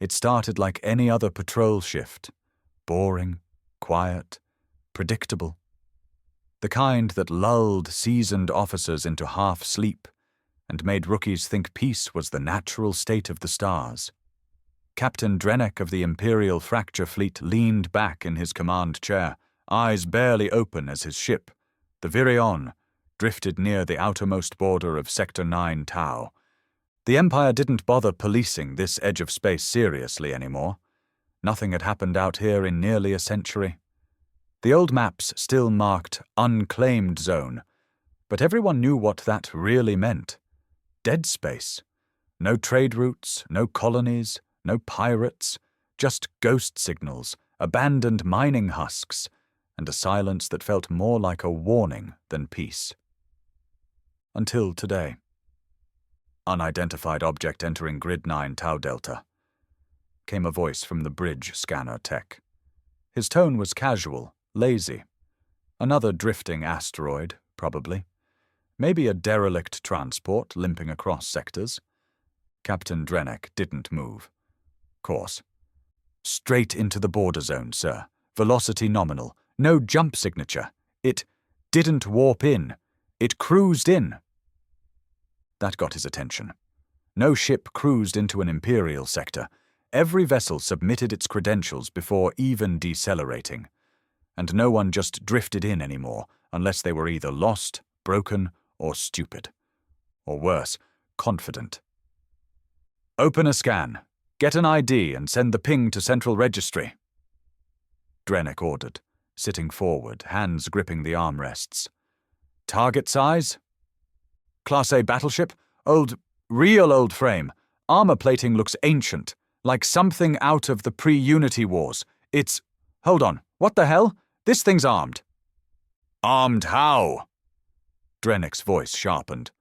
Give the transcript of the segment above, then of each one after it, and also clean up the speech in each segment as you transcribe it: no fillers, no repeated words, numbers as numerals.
It started like any other patrol shift. Boring, quiet, predictable. The kind that lulled seasoned officers into half-sleep and made rookies think peace was the natural state of the stars. Captain Drennek of the Imperial Fracture Fleet leaned back in his command chair, eyes barely open as his ship, the Virion, drifted near the outermost border of Sector 9 Tau. The Empire didn't bother policing this edge of space seriously anymore. Nothing had happened out here in nearly a century. The old maps still marked Unclaimed Zone, but everyone knew what that really meant. Dead space. No trade routes, no colonies, no pirates, just ghost signals, abandoned mining husks, and a silence that felt more like a warning than peace. Until today. Unidentified object entering Grid 9 Tau Delta. Came a voice from the bridge scanner tech. His tone was casual, lazy. Another drifting asteroid, probably. Maybe a derelict transport limping across sectors. Captain Drennek didn't move. Course. Straight into the border zone, sir. Velocity nominal. No jump signature. It didn't warp in. It cruised in. That got his attention. No ship cruised into an Imperial sector. Every vessel submitted its credentials before even decelerating. And no one just drifted in anymore, unless they were either lost, broken, or stupid. Or worse, confident. Open a scan. Get an ID and send the ping to Central Registry. Drennek ordered, sitting forward, hands gripping the armrests. Target size? Class A battleship? Real old frame. Armor plating looks ancient, like something out of the pre-Unity Wars. It's... Hold on, what the hell? This thing's armed. Armed how? Drennek's voice sharpened.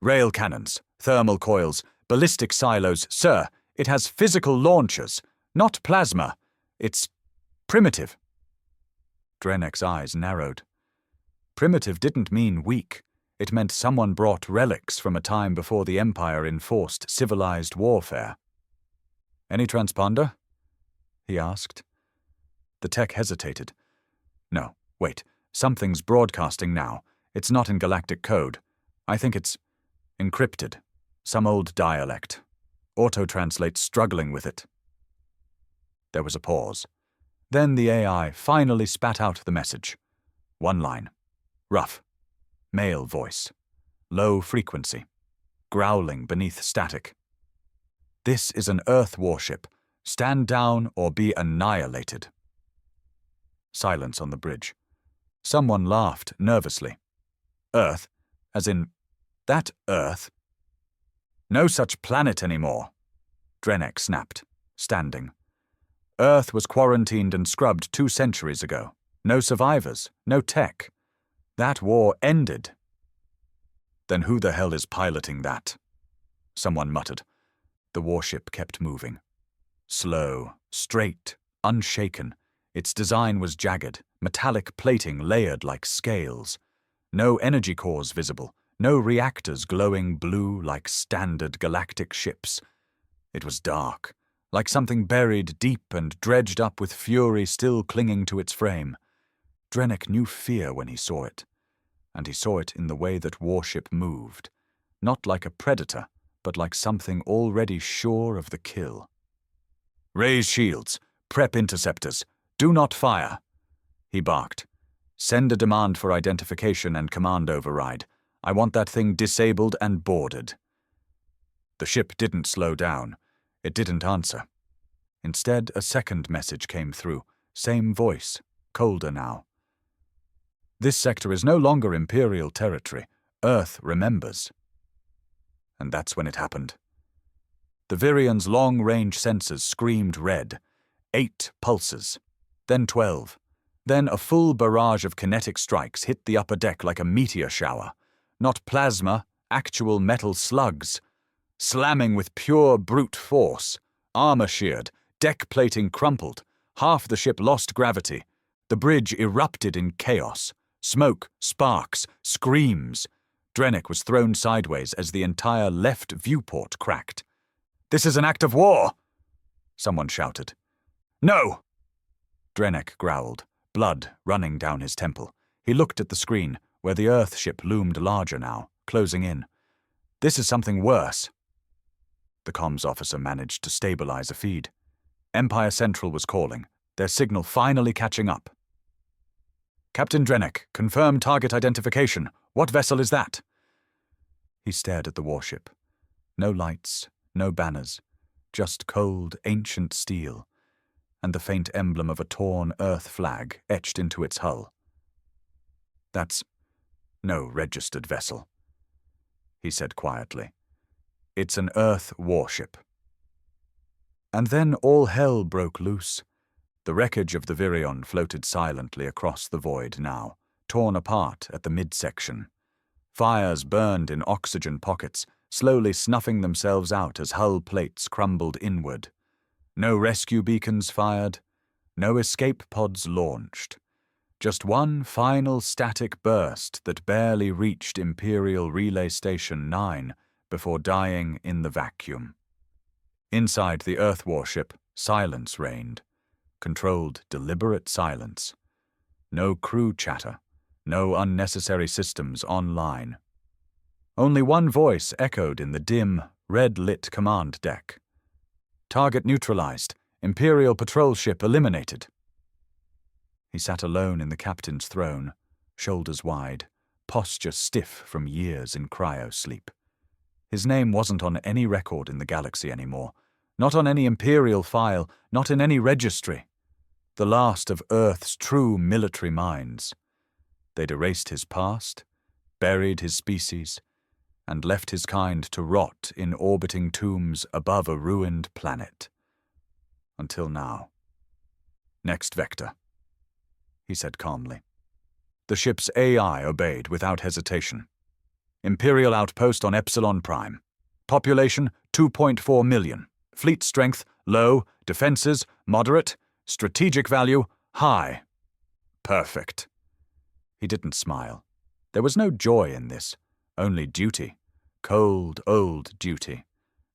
Rail cannons, thermal coils, ballistic silos. Sir, it has physical launchers, not plasma. It's primitive. Drennek's eyes narrowed. Primitive didn't mean weak. It meant someone brought relics from a time before the Empire enforced civilized warfare. Any transponder? He asked. The tech hesitated. No, wait. Something's broadcasting now. It's not in galactic code. I think it's encrypted. Some old dialect. Auto-translate's struggling with it. There was a pause. Then the AI finally spat out the message. One line. Rough. Male voice. Low frequency. Growling beneath static. This is an Earth warship. Stand down or be annihilated. Silence on the bridge. Someone laughed nervously. Earth? As in, that Earth? No such planet anymore. Drennek snapped, standing. Earth was quarantined and scrubbed 2 centuries ago. No survivors, no tech. That war ended. Then who the hell is piloting that? Someone muttered. The warship kept moving. Slow, straight, unshaken. Its design was jagged, metallic plating layered like scales. No energy cores visible, no reactors glowing blue like standard galactic ships. It was dark, like something buried deep and dredged up with fury still clinging to its frame. Drennek knew fear when he saw it, and he saw it in the way that warship moved, not like a predator, but like something already sure of the kill. Raise shields, prep interceptors, do not fire, he barked. Send a demand for identification and command override. I want that thing disabled and boarded. The ship didn't slow down. It didn't answer. Instead, a second message came through, same voice, colder now. This sector is no longer Imperial territory. Earth remembers. And that's when it happened. The Virion's long-range sensors screamed red. 8 pulses. Then 12. Then a full barrage of kinetic strikes hit the upper deck like a meteor shower. Not plasma, actual metal slugs. Slamming with pure brute force. Armor sheared, deck plating crumpled. Half the ship lost gravity. The bridge erupted in chaos. Smoke, sparks, screams. Drennek was thrown sideways as the entire left viewport cracked. This is an act of war! someone shouted. "No!" Drenek growled, blood running down his temple. He looked at the screen, where the Earth ship loomed larger now, closing in. "This is something worse." The comms officer managed to stabilize a feed. Empire Central was calling, their signal finally catching up. "Captain Drenek, confirm target identification. What vessel is that?" He stared at the warship. No lights, no banners, just cold, ancient steel, and the faint emblem of a torn Earth flag etched into its hull. "That's no registered vessel," he said quietly. "It's an Earth warship." And then all hell broke loose. The wreckage of the Virion floated silently across the void now, torn apart at the midsection. Fires burned in oxygen pockets, slowly snuffing themselves out as hull plates crumbled inward. No rescue beacons fired, no escape pods launched. Just one final static burst that barely reached Imperial Relay Station 9 before dying in the vacuum. Inside the Earth warship, silence reigned. Controlled, deliberate silence. No crew chatter, no unnecessary systems online. Only one voice echoed in the dim, red-lit command deck. "Target neutralized. Imperial patrol ship eliminated." He sat alone in the captain's throne, shoulders wide, posture stiff from years in cryo-sleep. His name wasn't on any record in the galaxy anymore, not on any Imperial file, not in any registry. The last of Earth's true military minds. They'd erased his past, buried his species, and left his kind to rot in orbiting tombs above a ruined planet. Until now. "Next vector," he said calmly. The ship's AI obeyed without hesitation. "Imperial outpost on Epsilon Prime. Population 2.4 million. Fleet strength low, defenses moderate, strategic value high." "Perfect." He didn't smile. There was no joy in this, only duty. Cold, old duty.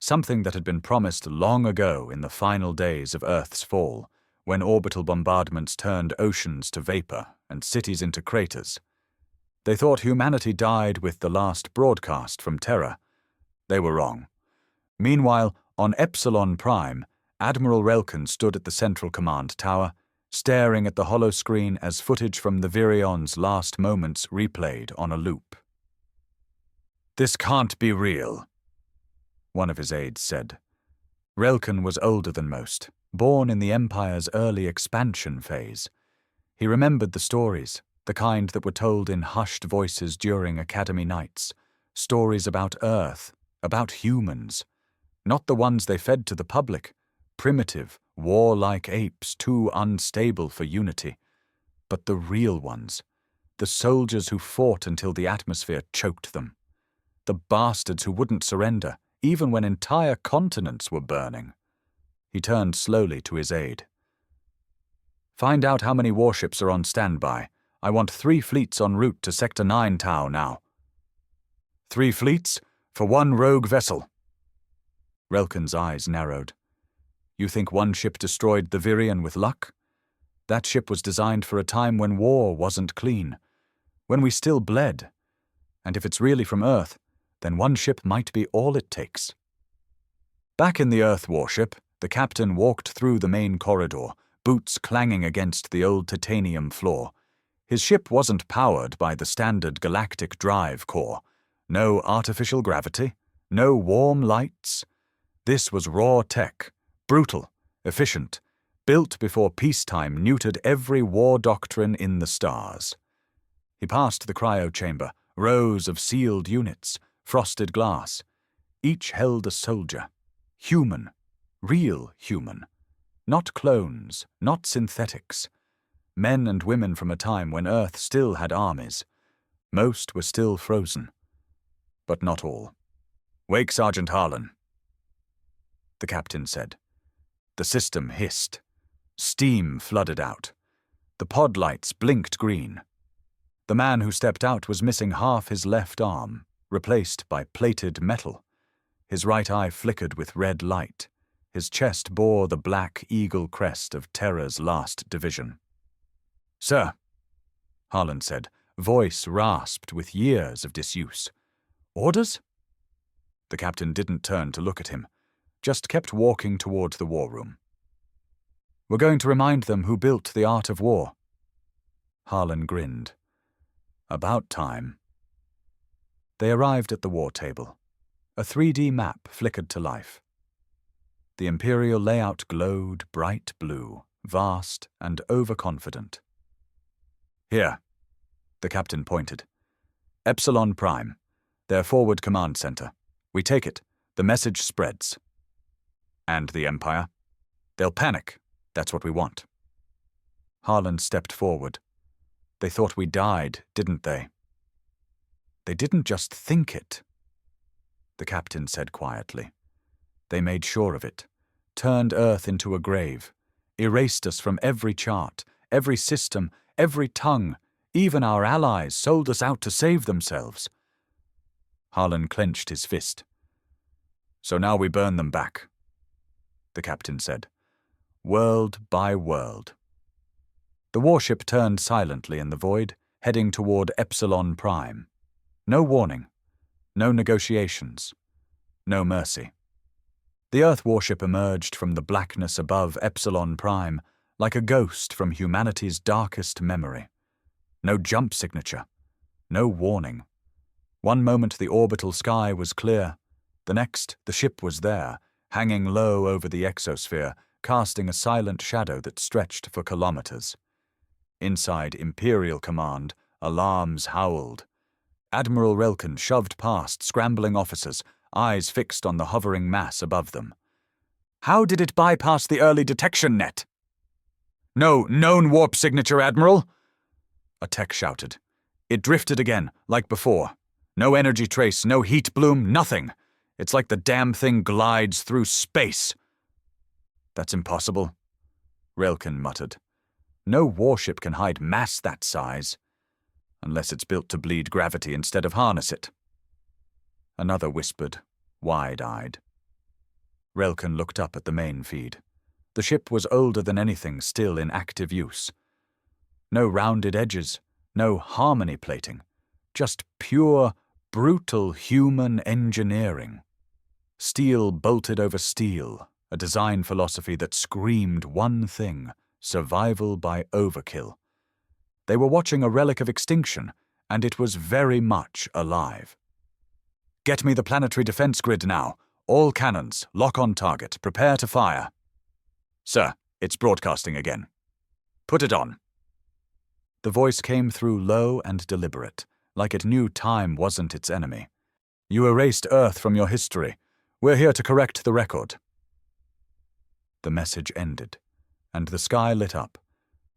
Something that had been promised long ago in the final days of Earth's fall, when orbital bombardments turned oceans to vapor and cities into craters. They thought humanity died with the last broadcast from Terra. They were wrong. Meanwhile, on Epsilon Prime, Admiral Relkan stood at the central command tower, staring at the holoscreen as footage from the Virion's last moments replayed on a loop. "This can't be real," one of his aides said. Relkan was older than most, born in the Empire's early expansion phase. He remembered the stories, the kind that were told in hushed voices during Academy nights, stories about Earth, about humans, not the ones they fed to the public, primitive, warlike apes too unstable for unity, but the real ones, the soldiers who fought until the atmosphere choked them, the bastards who wouldn't surrender, even when entire continents were burning. He turned slowly to his aide. "Find out how many warships are on standby. I want 3 fleets en route to Sector 9 Tau now." 3 fleets for 1 rogue vessel." Relkan's eyes narrowed. "You think one ship destroyed the Virion with luck? That ship was designed for a time when war wasn't clean, when we still bled. And if it's really from Earth, then one ship might be all it takes." Back in the Earth warship, the captain walked through the main corridor, boots clanging against the old titanium floor. His ship wasn't powered by the standard galactic drive core. No artificial gravity, no warm lights. This was raw tech, brutal, efficient, built before peacetime neutered every war doctrine in the stars. He passed the cryo chamber, rows of sealed units, frosted glass. Each held a soldier. Human. Real human. Not clones, not synthetics. Men and women from a time when Earth still had armies. Most were still frozen. But not all. "Wake Sergeant Harlan," the captain said. The system hissed. Steam flooded out. The pod lights blinked green. The man who stepped out was missing half his left arm, replaced by plated metal. His right eye flickered with red light. His chest bore the black eagle crest of Terra's last division. "Sir," Harlan said, voice rasped with years of disuse. "Orders?" The captain didn't turn to look at him, just kept walking toward the war room. "We're going to remind them who built the art of war." Harlan grinned. About time. They arrived at the war table. A 3D map flickered to life. The Imperial layout glowed bright blue, vast and overconfident. "Here," the captain pointed. "Epsilon Prime, their forward command center. We take it. The message spreads." "And the Empire? They'll panic. That's what we want." Harlan stepped forward. "They thought we died, didn't they?" "They didn't just think it," the captain said quietly. "They made sure of it, turned Earth into a grave, erased us from every chart, every system, every tongue. Even our allies sold us out to save themselves." Harlan clenched his fist. "So now we burn them back," the captain said. "World by world." The warship turned silently in the void, heading toward Epsilon Prime. No warning, no negotiations, no mercy. The Earth warship emerged from the blackness above Epsilon Prime like a ghost from humanity's darkest memory. No jump signature, no warning. One moment the orbital sky was clear, the next the ship was there, hanging low over the exosphere, casting a silent shadow that stretched for kilometers. Inside Imperial Command, alarms howled. Admiral Relkin shoved past scrambling officers, eyes fixed on the hovering mass above them. "How did it bypass the early detection net?" "No known warp signature, Admiral," a tech shouted. "It drifted again, like before. No energy trace, no heat bloom, nothing. It's like the damn thing glides through space." "That's impossible," Relkin muttered. "No warship can hide mass that size. Unless it's built to bleed gravity instead of harness it." Another whispered, wide-eyed. Relkin looked up at the main feed. The ship was older than anything still in active use. No rounded edges, no harmony plating, just pure, brutal human engineering. Steel bolted over steel, a design philosophy that screamed one thing: survival by overkill. They were watching a relic of extinction, and it was very much alive. "Get me the planetary defense grid now. All cannons, lock on target, prepare to fire." "Sir, it's broadcasting again." "Put it on." The voice came through low and deliberate, like it knew time wasn't its enemy. "You erased Earth from your history. We're here to correct the record." The message ended, and the sky lit up.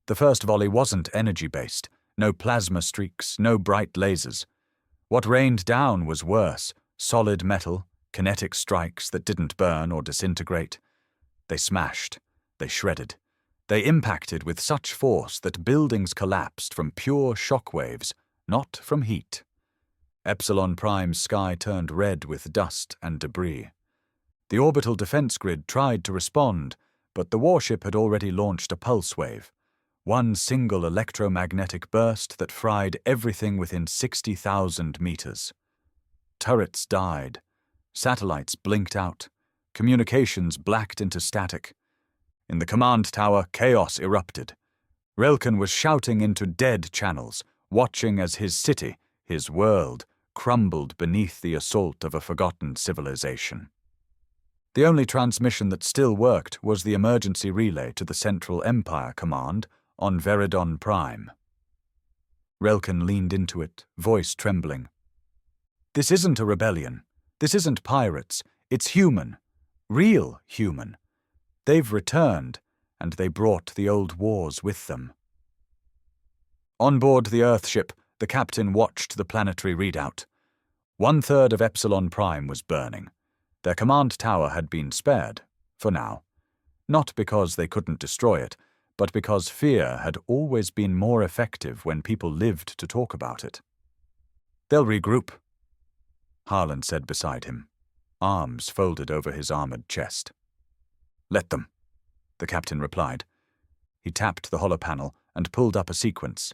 The first volley wasn't energy-based, no plasma streaks, no bright lasers. What rained down was worse: solid metal, kinetic strikes that didn't burn or disintegrate. They smashed, they shredded, they impacted with such force that buildings collapsed from pure shockwaves, not from heat. Epsilon Prime's sky turned red with dust and debris. The orbital defense grid tried to respond, but the warship had already launched a pulse wave. One single electromagnetic burst that fried everything within 60,000 meters. Turrets died. Satellites blinked out. Communications blacked into static. In the command tower, chaos erupted. Relkin was shouting into dead channels, watching as his city, his world, crumbled beneath the assault of a forgotten civilization. The only transmission that still worked was the emergency relay to the Central Empire Command on Veridon Prime. Relkin leaned into it, voice trembling. "This isn't a rebellion. This isn't pirates. It's human. Real human. They've returned, and they brought the old wars with them." On board the Earthship, the captain watched the planetary readout. 1/3 of Epsilon Prime was burning. Their command tower had been spared, for now. Not because they couldn't destroy it, but because fear had always been more effective when people lived to talk about it. "They'll regroup," Harlan said beside him, arms folded over his armored chest. Let them, the captain replied. He tapped the holopanel and pulled up a sequence.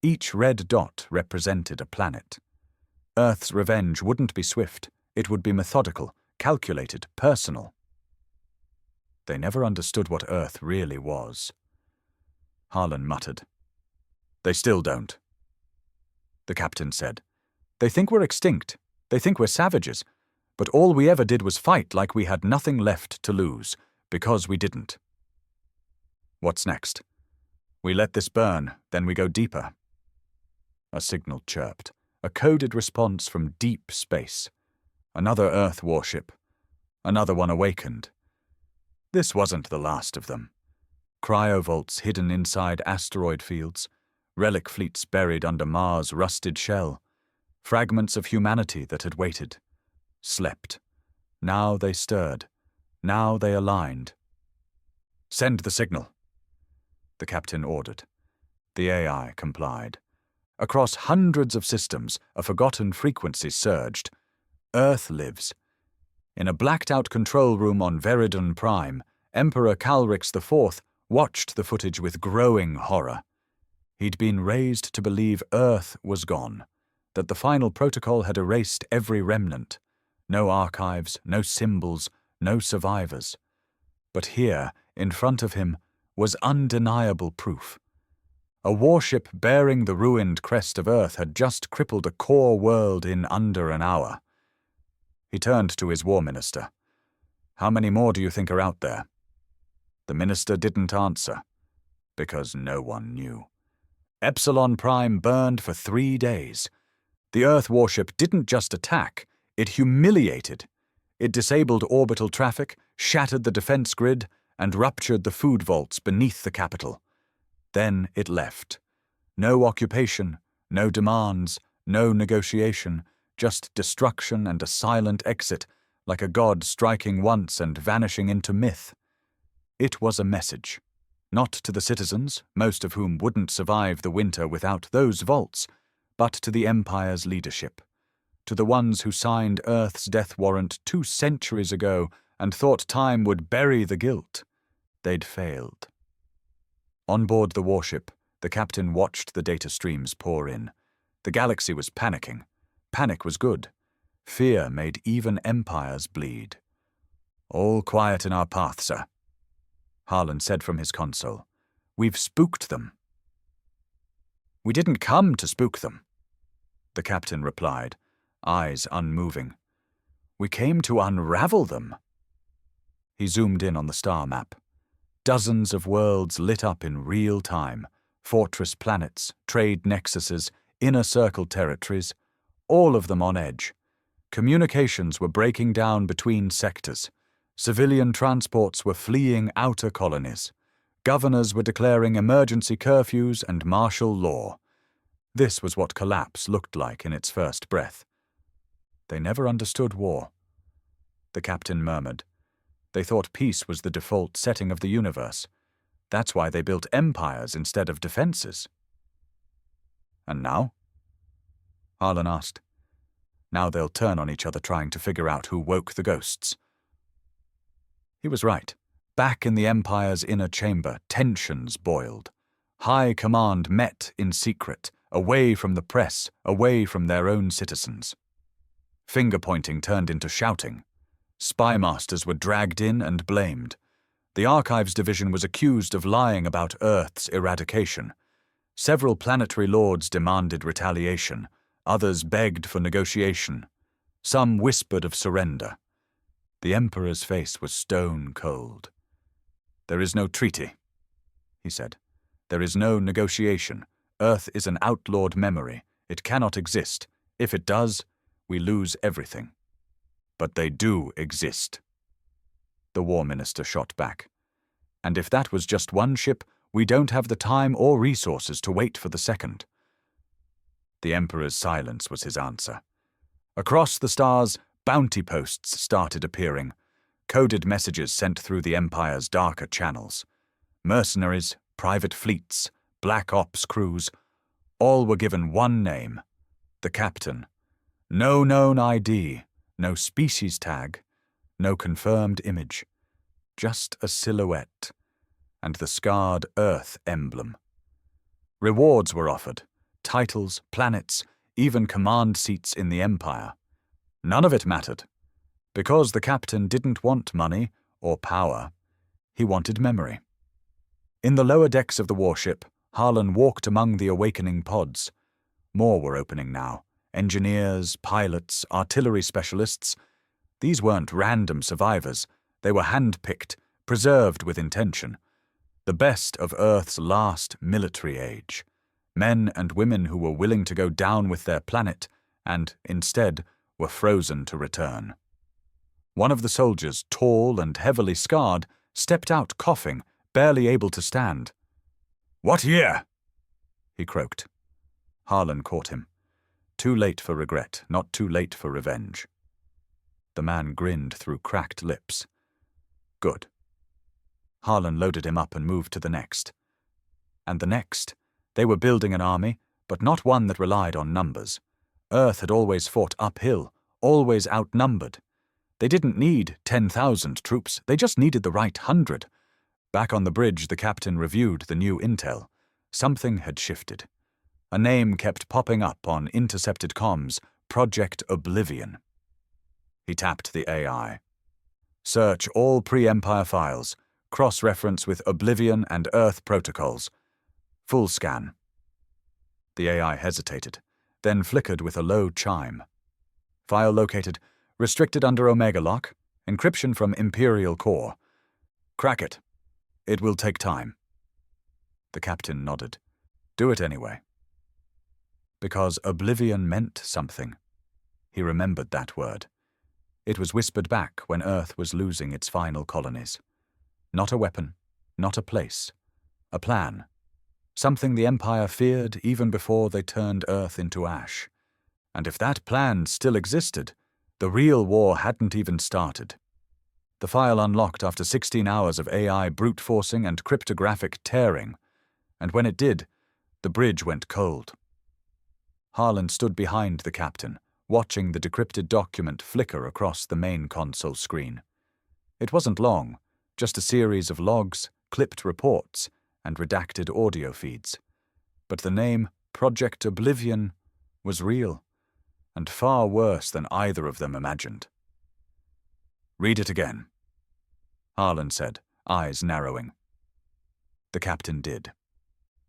Each red dot represented a planet. Earth's revenge wouldn't be swift. It would be methodical, calculated, personal. They never understood what Earth really was. Harlan muttered. They still don't. The captain said. They think we're extinct. They think we're savages. But all we ever did was fight like we had nothing left to lose, because we didn't. What's next? We let this burn, then we go deeper. A signal chirped, a coded response from deep space. Another Earth warship. Another one awakened. This wasn't the last of them. Cryovaults hidden inside asteroid fields, relic fleets buried under Mars' rusted shell, fragments of humanity that had waited, slept. Now they stirred. Now they aligned. Send the signal, the captain ordered. The AI complied. Across hundreds of systems, a forgotten frequency surged. Earth lives. In a blacked-out control room on Veridon Prime, Emperor Calrix IV watched the footage with growing horror. He'd been raised to believe Earth was gone, that the final protocol had erased every remnant. No archives, no symbols, no survivors. But here, in front of him, was undeniable proof. A warship bearing the ruined crest of Earth had just crippled a core world in under an hour. He turned to his war minister. How many more do you think are out there? The minister didn't answer, because no one knew. Epsilon Prime burned for 3 days. The Earth warship didn't just attack, it humiliated. It disabled orbital traffic, shattered the defense grid, and ruptured the food vaults beneath the capital. Then it left. No occupation, no demands, no negotiation, just destruction and a silent exit, like a god striking once and vanishing into myth. It was a message. Not to the citizens, most of whom wouldn't survive the winter without those vaults, but to the Empire's leadership. To the ones who signed Earth's death warrant 2 centuries ago and thought time would bury the guilt. They'd failed. On board the warship, the captain watched the data streams pour in. The galaxy was panicking. Panic was good. Fear made even empires bleed. All quiet in our path, sir, Harlan said from his console. We've spooked them. We didn't come to spook them, the captain replied, eyes unmoving. We came to unravel them. He zoomed in on the star map. Dozens of worlds lit up in real time. Fortress planets, trade nexuses, inner circle territories, all of them on edge. Communications were breaking down between sectors. Civilian transports were fleeing outer colonies. Governors were declaring emergency curfews and martial law. This was what collapse looked like in its first breath. They never understood war, the captain murmured. They thought peace was the default setting of the universe. That's why they built empires instead of defenses. And now? Harlan asked. Now they'll turn on each other trying to figure out who woke the ghosts. He was right. Back in the Empire's inner chamber, tensions boiled. High command met in secret, away from the press, away from their own citizens. Finger-pointing turned into shouting. Spy masters were dragged in and blamed. The Archives Division was accused of lying about Earth's eradication. Several planetary lords demanded retaliation. Others begged for negotiation. Some whispered of surrender. The Emperor's face was stone cold. There is no treaty, he said. There is no negotiation. Earth is an outlawed memory. It cannot exist. If it does, we lose everything. But they do exist. The War Minister shot back. And if that was just one ship, we don't have the time or resources to wait for the second. The Emperor's silence was his answer. Across the stars, bounty posts started appearing, coded messages sent through the Empire's darker channels. Mercenaries, private fleets, black ops crews, all were given one name, the captain. No known ID, no species tag, no confirmed image. just a silhouette, and the scarred Earth emblem. Rewards were offered, titles, planets, even command seats in the Empire. None of it mattered, because the captain didn't want money or power. He wanted memory. In the lower decks of the warship, Harlan walked among the awakening pods. More were opening now. Engineers, pilots, artillery specialists. These weren't random survivors. They were hand-picked, preserved with intention. The best of Earth's last military age. Men and women who were willing to go down with their planet and, instead, were frozen to return. One of the soldiers, tall and heavily scarred, stepped out coughing, barely able to stand. "What year?" he croaked. Harlan caught him. Too late for regret, not too late for revenge. The man grinned through cracked lips. Good. Harlan loaded him up and moved to the next. And the next. They were building an army, but not one that relied on numbers. Earth had always fought uphill, always outnumbered. They didn't need 10,000 troops, they just needed the right 100. Back on the bridge, the captain reviewed the new intel. Something had shifted. A name kept popping up on intercepted comms, Project Oblivion. He tapped the AI. Search all pre-Empire files, cross-reference with Oblivion and Earth protocols. Full scan. The AI hesitated, then flickered with a low chime. File located, restricted under Omega lock, encryption from Imperial Core. Crack it. It will take time. The captain nodded. Do it anyway. Because Oblivion meant something. He remembered that word. It was whispered back when Earth was losing its final colonies. Not a weapon, not a place. A plan. Something the Empire feared even before they turned Earth into ash. And if that plan still existed, the real war hadn't even started. The file unlocked after 16 hours of AI brute forcing and cryptographic tearing, and when it did, the bridge went cold. Harlan stood behind the captain, watching the decrypted document flicker across the main console screen. It wasn't long, just a series of logs, clipped reports, and redacted audio feeds. But the name Project Oblivion was real, and far worse than either of them imagined. Read it again, Harlan said, eyes narrowing. The captain did.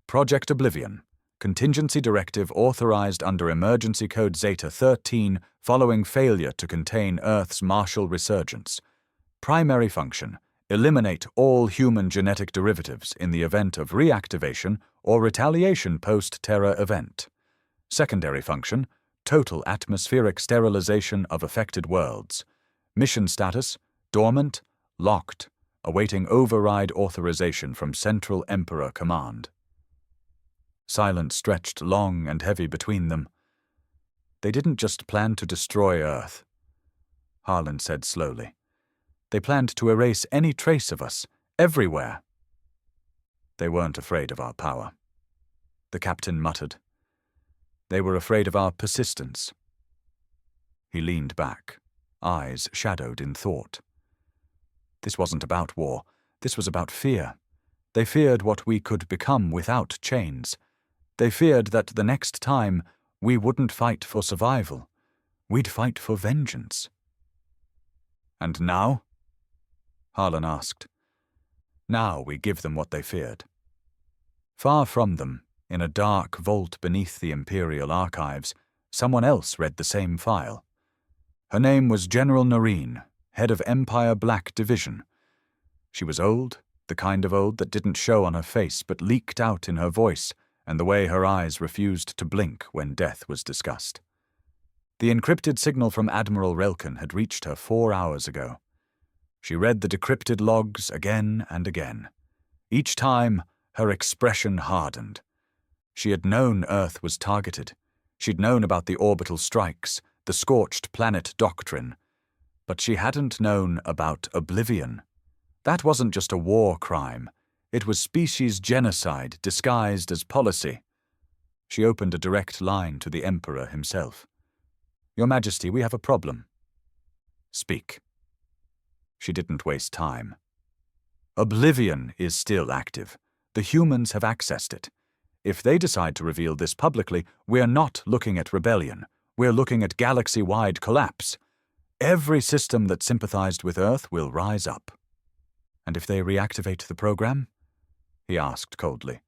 Project Oblivion. Contingency directive authorized under Emergency Code Zeta 13 following failure to contain Earth's martial resurgence. Primary function: eliminate all human genetic derivatives in the event of reactivation or retaliation post-terror event. Secondary function: total atmospheric sterilization of affected worlds. Mission status: dormant, locked, awaiting override authorization from Central Emperor Command. Silence stretched long and heavy between them. They didn't just plan to destroy Earth, Harlan said slowly. They planned to erase any trace of us, everywhere. They weren't afraid of our power, the captain muttered. They were afraid of our persistence. He leaned back, eyes shadowed in thought. This wasn't about war. This was about fear. They feared what we could become without chains. They feared that the next time we wouldn't fight for survival. We'd fight for vengeance. And now? Harlan asked. Now we give them what they feared. Far from them, in a dark vault beneath the Imperial archives, someone else read the same file. Her name was General Narration, head of Empire Black Division. She was old, the kind of old that didn't show on her face but leaked out in her voice and the way her eyes refused to blink when death was discussed. The encrypted signal from Admiral Relkin had reached her 4 hours ago. She read the decrypted logs again and again. Each time, her expression hardened. She had known Earth was targeted. She'd known about the orbital strikes, the scorched planet doctrine. But she hadn't known about Oblivion. That wasn't just a war crime. It was species genocide disguised as policy. She opened a direct line to the Emperor himself. Your Majesty, we have a problem. Speak. She didn't waste time. Oblivion is still active. The humans have accessed it. If they decide to reveal this publicly, we're not looking at rebellion. We're looking at galaxy-wide collapse. Every system that sympathized with Earth will rise up. And if they reactivate the program? He asked coldly.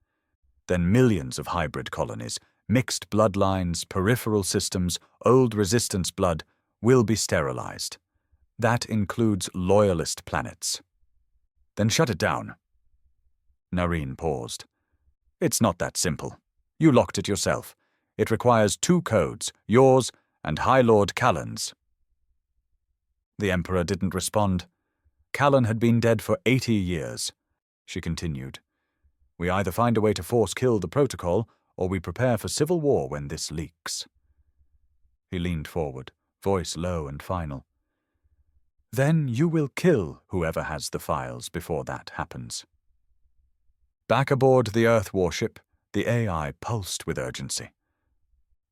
Then millions of hybrid colonies, mixed bloodlines, peripheral systems, old resistance blood, will be sterilized. That includes loyalist planets. Then shut it down. Narration paused. It's not that simple. You locked it yourself. It requires 2 codes, yours and High Lord Callan's. The Emperor didn't respond. Callan had been dead for 80 years. She continued. We either find a way to force-kill the protocol, or we prepare for civil war when this leaks. He leaned forward, voice low and final. Then you will kill whoever has the files before that happens. Back aboard the Earth warship, the AI pulsed with urgency.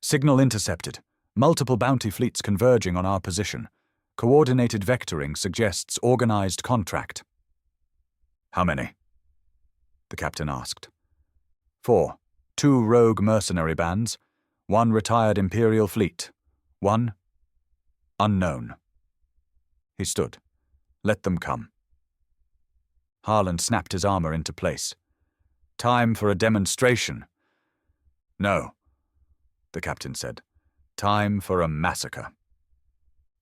Signal intercepted. Multiple bounty fleets converging on our position. Coordinated vectoring suggests organized contract. How many? The captain asked. 4. 2 rogue mercenary bands. 1 retired Imperial fleet. 1 unknown. He stood. Let them come. Harland snapped his armor into place. Time for a demonstration. No, the captain said. Time for a massacre.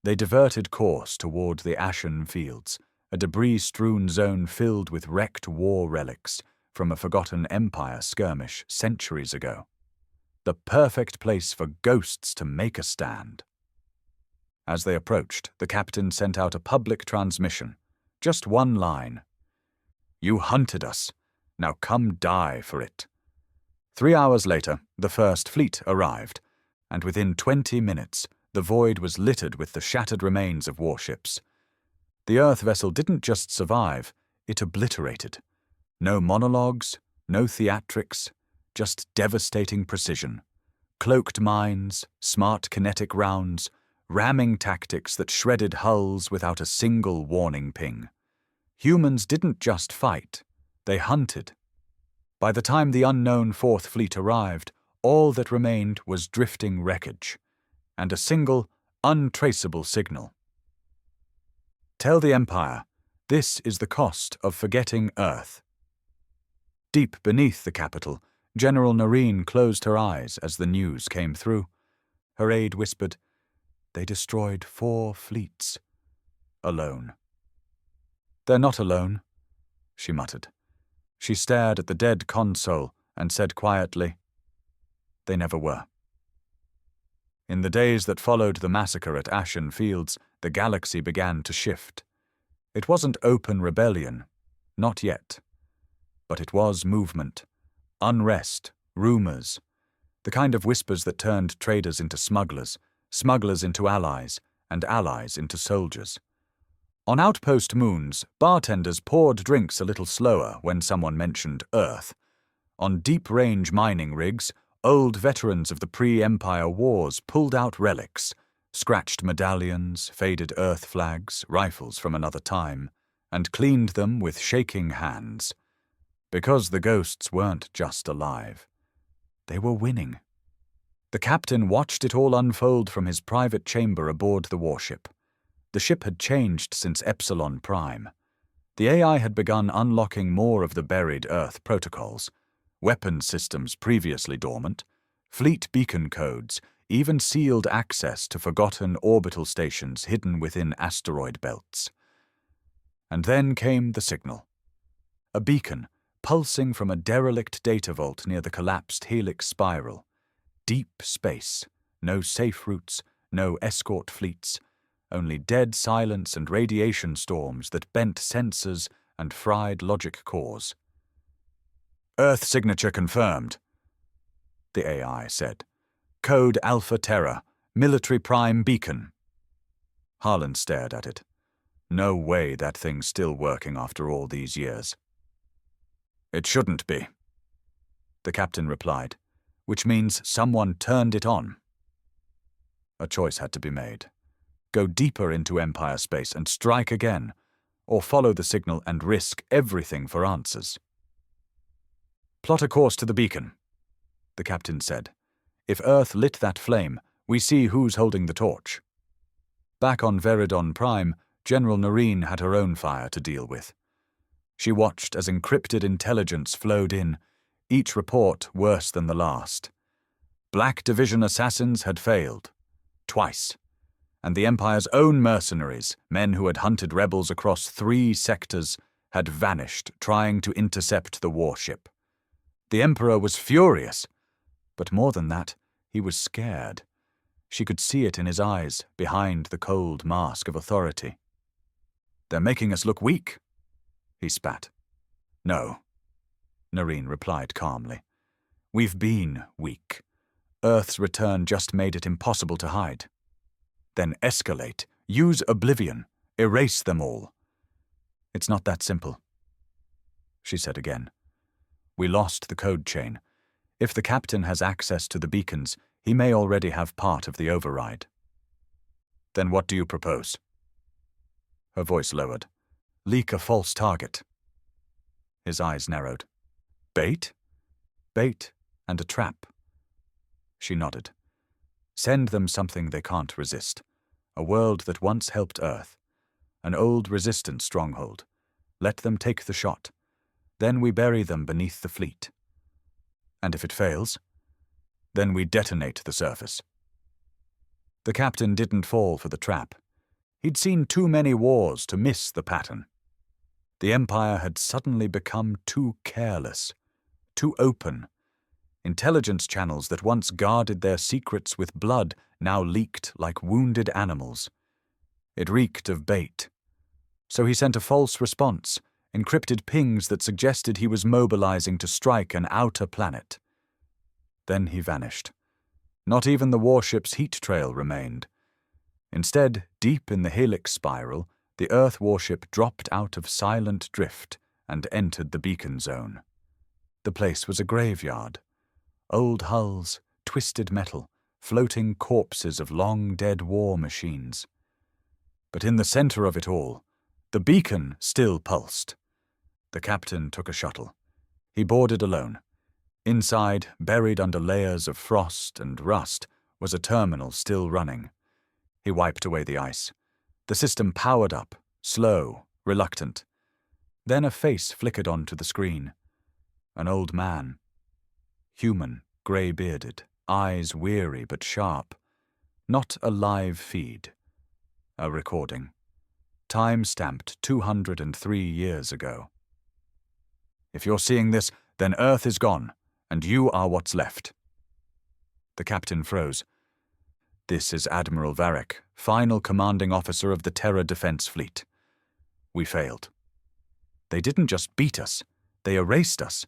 They diverted course toward the Ashen Fields, a debris-strewn zone filled with wrecked war relics from a forgotten Empire skirmish centuries ago. The perfect place for ghosts to make a stand. As they approached, the captain sent out a public transmission. Just 1 line. You hunted us. Now come die for it. 3 hours later, the first fleet arrived, and within 20 minutes, the void was littered with the shattered remains of warships. The Earth vessel didn't just survive, it obliterated. No monologues, no theatrics, just devastating precision. Cloaked mines, smart kinetic rounds, ramming tactics that shredded hulls without a single warning ping. Humans didn't just fight, they hunted. By the time the unknown 4th Fleet arrived, all that remained was drifting wreckage, and a single, untraceable signal. Tell the Empire, this is the cost of forgetting Earth. Deep beneath the capital, General Narration closed her eyes as the news came through. Her aide whispered, They destroyed 4 fleets. Alone. They're not alone, she muttered. She stared at the dead console and said quietly, They never were. In the days that followed the massacre at Ashen Fields, the galaxy began to shift. It wasn't open rebellion, not yet. But it was movement, unrest, rumors, the kind of whispers that turned traders into smugglers, smugglers into allies, and allies into soldiers. On outpost moons, bartenders poured drinks a little slower when someone mentioned Earth. On deep-range mining rigs, old veterans of the pre-Empire wars pulled out relics, scratched medallions, faded Earth flags, rifles from another time, and cleaned them with shaking hands. Because the ghosts weren't just alive. They were winning. The captain watched it all unfold from his private chamber aboard the warship. The ship had changed since Epsilon Prime. The AI had begun unlocking more of the buried Earth protocols, weapons systems previously dormant, fleet beacon codes, even sealed access to forgotten orbital stations hidden within asteroid belts. And then came the signal. A beacon, pulsing from a derelict data vault near the collapsed helix spiral. Deep space, no safe routes, no escort fleets, only dead silence and radiation storms that bent sensors and fried logic cores. Earth signature confirmed, the AI said. Code Alpha Terra, Military Prime Beacon. Harlan stared at it. No way that thing's still working after all these years. It shouldn't be, the captain replied, which means someone turned it on. A choice had to be made. Go deeper into Empire space and strike again, or follow the signal and risk everything for answers. "Plot a course to the beacon," the captain said. "If Earth lit that flame, we see who's holding the torch." Back on Veridon Prime, General Narration had her own fire to deal with. She watched as encrypted intelligence flowed in, each report worse than the last. Black Division assassins had failed. Twice. And the Empire's own mercenaries, men who had hunted rebels across 3 sectors, had vanished trying to intercept the warship. The Emperor was furious, but more than that, he was scared. She could see it in his eyes, behind the cold mask of authority. "They're making us look weak," he spat. "No," Narration replied calmly. "We've been weak. Earth's return just made it impossible to hide. Then escalate, use oblivion, erase them all. It's not that simple," she said again. "We lost the code chain. If the captain has access to the beacons, he may already have part of the override." "Then what do you propose?" Her voice lowered. "Leak a false target." His eyes narrowed. "Bait?" "Bait and a trap." She nodded. "Send them something they can't resist. A world that once helped Earth. An old resistance stronghold. Let them take the shot. Then we bury them beneath the fleet. And if it fails, then we detonate the surface." The captain didn't fall for the trap. He'd seen too many wars to miss the pattern. The Empire had suddenly become too careless, too open. Intelligence channels that once guarded their secrets with blood now leaked like wounded animals. It reeked of bait. So he sent a false response, encrypted pings that suggested he was mobilizing to strike an outer planet. Then he vanished. Not even the warship's heat trail remained. Instead, deep in the helix spiral, the Earth warship dropped out of silent drift and entered the beacon zone. The place was a graveyard. Old hulls, twisted metal, floating corpses of long-dead war machines. But in the center of it all, the beacon still pulsed. The captain took a shuttle. He boarded alone. Inside, buried under layers of frost and rust, was a terminal still running. He wiped away the ice. The system powered up, slow, reluctant. Then a face flickered onto the screen. An old man. Human, grey-bearded, eyes weary but sharp. Not a live feed. A recording. Time stamped 203 years ago. "If you're seeing this, then Earth is gone, and you are what's left." The captain froze. "This is Admiral Varric, final commanding officer of the Terra Defense Fleet. We failed. They didn't just beat us, they erased us.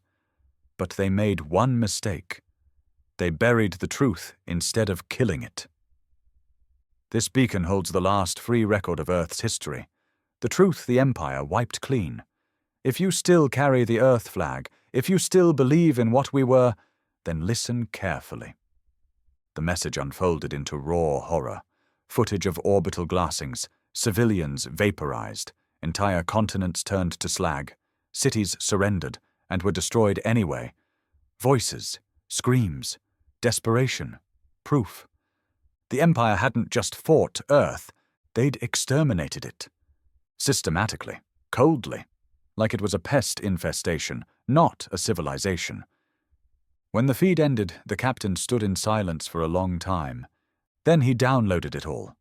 But they made one mistake. They buried the truth instead of killing it. This beacon holds the last free record of Earth's history. The truth the Empire wiped clean. If you still carry the Earth flag, if you still believe in what we were, then listen carefully." The message unfolded into raw horror. Footage of orbital glassings, civilians vaporized, entire continents turned to slag, cities surrendered and were destroyed anyway. Voices, screams, desperation, proof. The Empire hadn't just fought Earth, they'd exterminated it. Systematically, coldly, like it was a pest infestation, not a civilization. When the feed ended, the captain stood in silence for a long time. Then he downloaded it all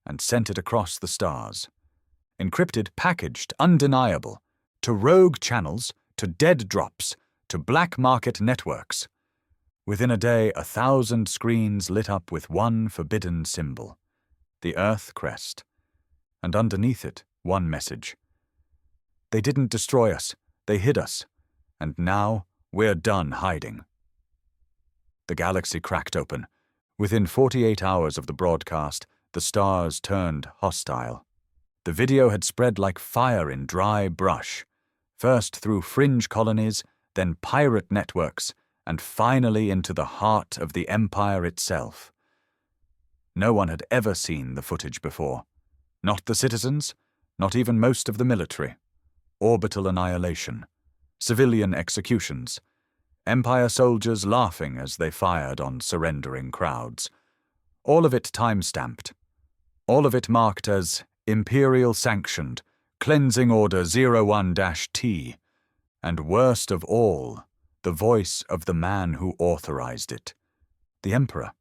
and sent it across the stars. Encrypted, packaged, undeniable, to rogue channels, to dead drops, to black market networks. Within a day, 1,000 screens lit up with one forbidden symbol, the Earth crest, and underneath it, one message. They didn't destroy us, they hid us, and now we're done hiding. The galaxy cracked open. Within 48 hours of the broadcast, the stars turned hostile. The video had spread like fire in dry brush, first through fringe colonies, then pirate networks, and finally into the heart of the Empire itself. No one had ever seen the footage before. Not the citizens, Not even most of the military. Orbital annihilation. Civilian executions. Empire soldiers laughing as they fired on surrendering crowds. All of it time-stamped. All of it marked as Imperial Sanctioned, Cleansing Order 01-T. And worst of all, the voice of the man who authorized it. The Emperor.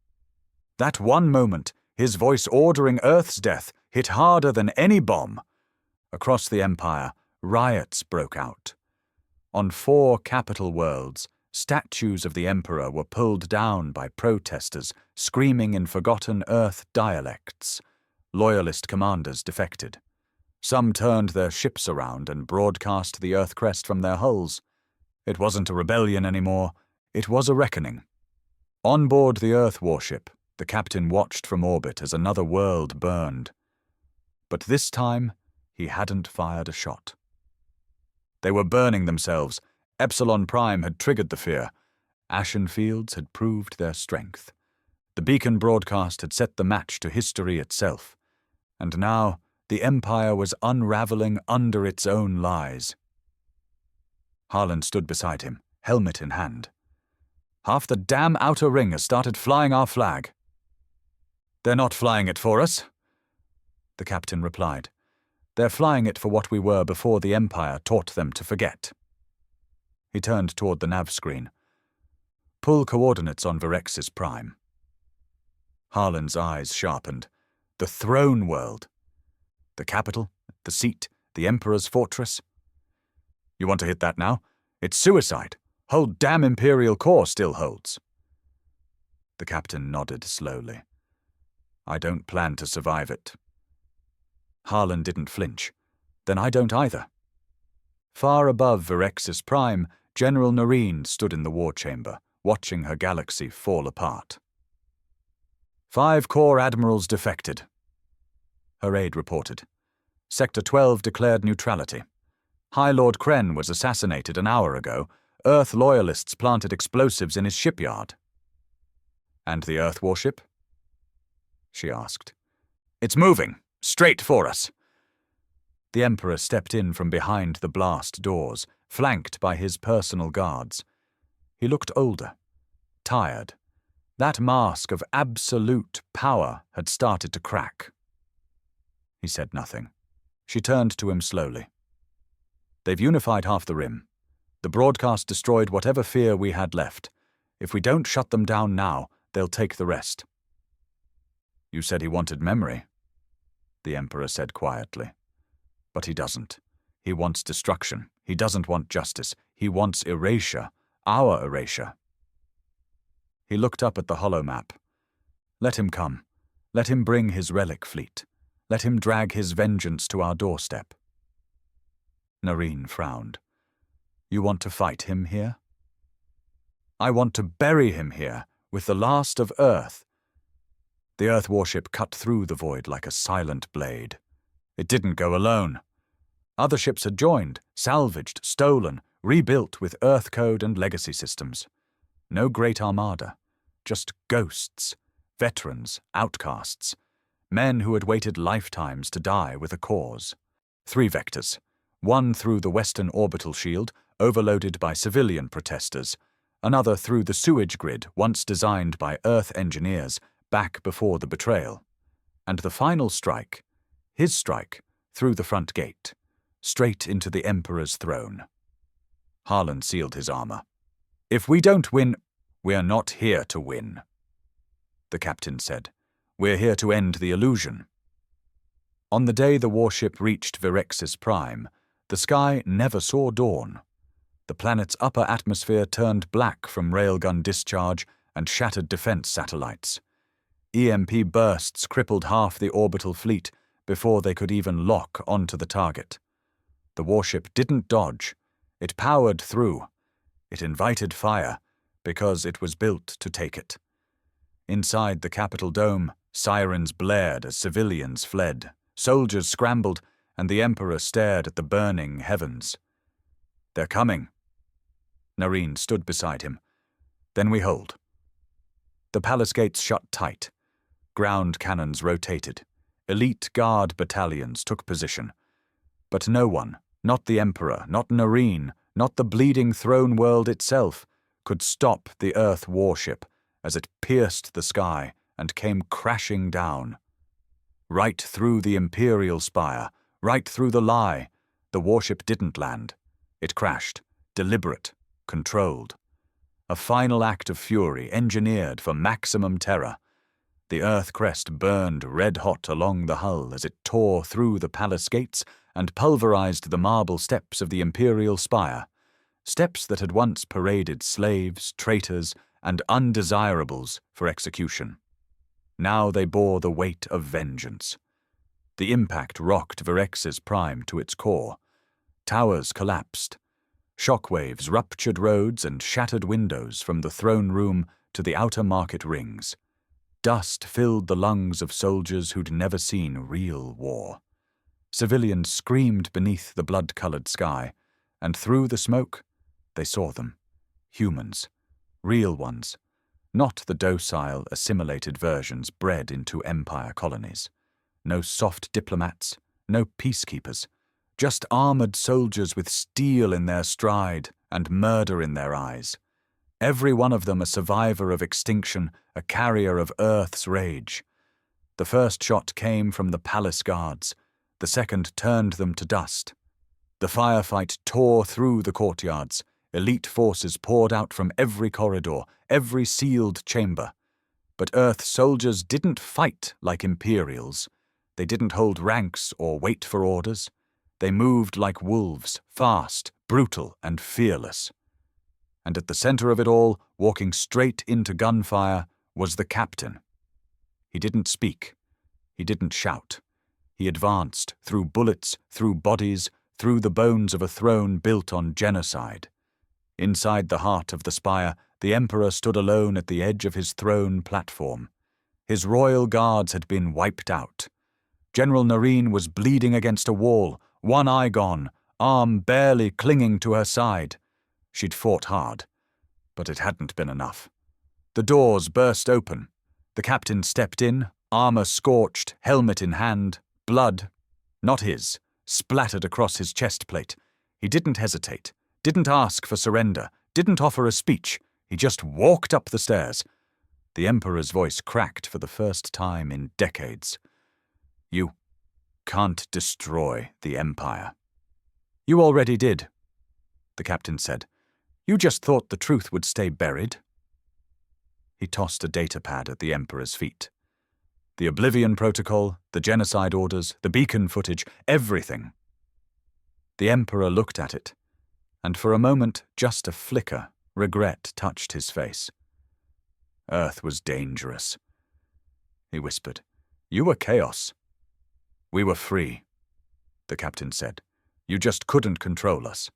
That one moment, his voice ordering Earth's death, hit harder than any bomb. Across the Empire, riots broke out. On 4 capital worlds, statues of the Emperor were pulled down by protesters screaming in forgotten Earth dialects. Loyalist commanders defected. Some turned their ships around and broadcast the Earth crest from their hulls. It wasn't a rebellion anymore, it was a reckoning. On board the Earth warship, the captain watched from orbit as another world burned. But this time, he hadn't fired a shot. They were burning themselves. Epsilon Prime had triggered the fear. Ashen fields had proved their strength. The beacon broadcast had set the match to history itself. And now, the Empire was unraveling under its own lies. Harlan stood beside him, helmet in hand. Half the damn outer ring has started flying our flag. They're not flying it for us, the captain replied. They're flying it for what we were before the Empire taught them to forget. He turned toward the nav screen. Pull coordinates on Virexis Prime. Harlan's eyes sharpened. The throne world. The capital, the seat, the Emperor's fortress. You want to hit that now? It's suicide. Whole damn Imperial core still holds. The captain nodded slowly. I don't plan to survive it. Harlan didn't flinch. Then I don't either. Far above Virexis Prime, General Narration stood in the war chamber, watching her galaxy fall apart. 5 core admirals defected. Her aide reported. Sector 12 declared neutrality. High Lord Kren was assassinated an hour ago. Earth loyalists planted explosives in his shipyard. And the Earth warship? She asked. It's moving, straight for us. The Emperor stepped in from behind the blast doors, flanked by his personal guards. He looked older, tired. That mask of absolute power had started to crack. He said nothing. She turned to him slowly. They've unified half the rim. The broadcast destroyed whatever fear we had left. If we don't shut them down now, they'll take the rest. You said he wanted memory, the Emperor said quietly. But he doesn't. He wants destruction. He doesn't want justice. He wants erasure, our erasure. He looked up at the holomap. Let him come. Let him bring his relic fleet. Let him drag his vengeance to our doorstep. Narration frowned. You want to fight him here? I want to bury him here, with the last of Earth. The Earth warship cut through the void like a silent blade. It didn't go alone. Other ships had joined, salvaged, stolen, rebuilt with Earth code and legacy systems. No great armada, just ghosts, veterans, outcasts, men who had waited lifetimes to die with a cause. 3 vectors, one through the Western orbital shield, overloaded by civilian protesters, another through the sewage grid once designed by Earth engineers back before the betrayal, and the final strike, his strike, through the front gate, straight into the Emperor's throne. Harlan sealed his armor. If we don't win, we're not here to win, the captain said. We're here to end the illusion. On the day the warship reached Virexis Prime, the sky never saw dawn. The planet's upper atmosphere turned black from railgun discharge and shattered defense satellites. EMP bursts crippled half the orbital fleet before they could even lock onto the target. The warship didn't dodge. It powered through. It invited fire because it was built to take it. Inside the Capitol dome, sirens blared as civilians fled. Soldiers scrambled, and the Emperor stared at the burning heavens. They're coming. Narration stood beside him. Then we hold. The palace gates shut tight. Ground cannons rotated. Elite guard battalions took position. But no one, not the Emperor, not Narration, not the bleeding throne world itself, could stop the Earth warship as it pierced the sky and came crashing down. Right through the Imperial spire, right through the lie, the warship didn't land. It crashed, deliberate, controlled. A final act of fury engineered for maximum terror. The Earth crest burned red-hot along the hull as it tore through the palace gates and pulverized the marble steps of the Imperial spire, steps that had once paraded slaves, traitors, and undesirables for execution. Now they bore the weight of vengeance. The impact rocked Virex's prime to its core. Towers collapsed. Shockwaves ruptured roads and shattered windows from the throne room to the outer market rings. Dust filled the lungs of soldiers who'd never seen real war. Civilians screamed beneath the blood-colored sky, and through the smoke, they saw them. Humans. Real ones. Not the docile, assimilated versions bred into Empire colonies. No soft diplomats, no peacekeepers. Just armored soldiers with steel in their stride and murder in their eyes. Every one of them a survivor of extinction, a carrier of Earth's rage. The first shot came from the palace guards. The second turned them to dust. The firefight tore through the courtyards. Elite forces poured out from every corridor, every sealed chamber. But Earth soldiers didn't fight like Imperials. They didn't hold ranks or wait for orders. They moved like wolves, fast, brutal, and fearless. And at the center of it all, walking straight into gunfire, was the captain. He didn't speak. He didn't shout. He advanced, through bullets, through bodies, through the bones of a throne built on genocide. Inside the heart of the spire, the Emperor stood alone at the edge of his throne platform. His royal guards had been wiped out. General Narration was bleeding against a wall, one eye gone, arm barely clinging to her side. She'd fought hard, but it hadn't been enough. The doors burst open. The captain stepped in, armor scorched, helmet in hand, blood, not his, splattered across his chest plate. He didn't hesitate, didn't ask for surrender, didn't offer a speech. He just walked up the stairs. The Emperor's voice cracked for the first time in decades. You can't destroy the Empire. You already did, the captain said. You just thought the truth would stay buried. He tossed a datapad at the Emperor's feet. The Oblivion Protocol, the genocide orders, the beacon footage, everything. The Emperor looked at it, and for a moment just a flicker, regret touched his face. Earth was dangerous. He whispered, You were chaos. We were free, the captain said. You just couldn't control us.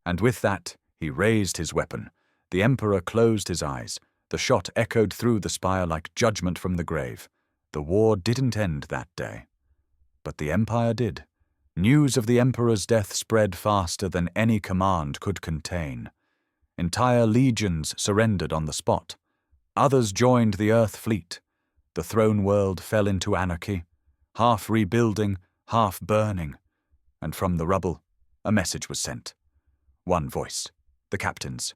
And with that, he raised his weapon. The Emperor closed his eyes. The shot echoed through the spire like judgment from the grave. The war didn't end that day. But the Empire did. News of the Emperor's death spread faster than any command could contain. Entire legions surrendered on the spot. Others joined the Earth fleet. The throne world fell into anarchy, half rebuilding, half burning. And from the rubble, a message was sent. One voice, the captain's.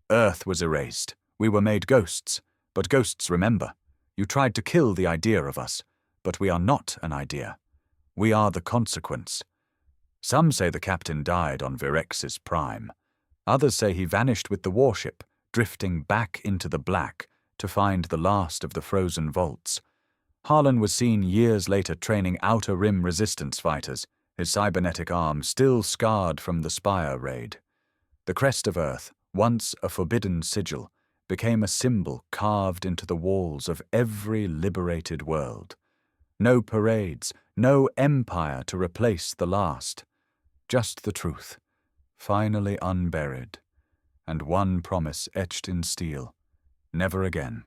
Earth was erased. We were made ghosts, but ghosts remember. You tried to kill the idea of us, but we are not an idea. We are the consequence. Some say the captain died on Virex's prime. Others say he vanished with the warship, drifting back into the black to find the last of the frozen vaults. Harlan was seen years later training Outer Rim resistance fighters, his cybernetic arm still scarred from the Spire raid. The crest of Earth, once a forbidden sigil, became a symbol carved into the walls of every liberated world. No parades, no empire to replace the last. Just the truth, finally unburied, and one promise etched in steel, never again.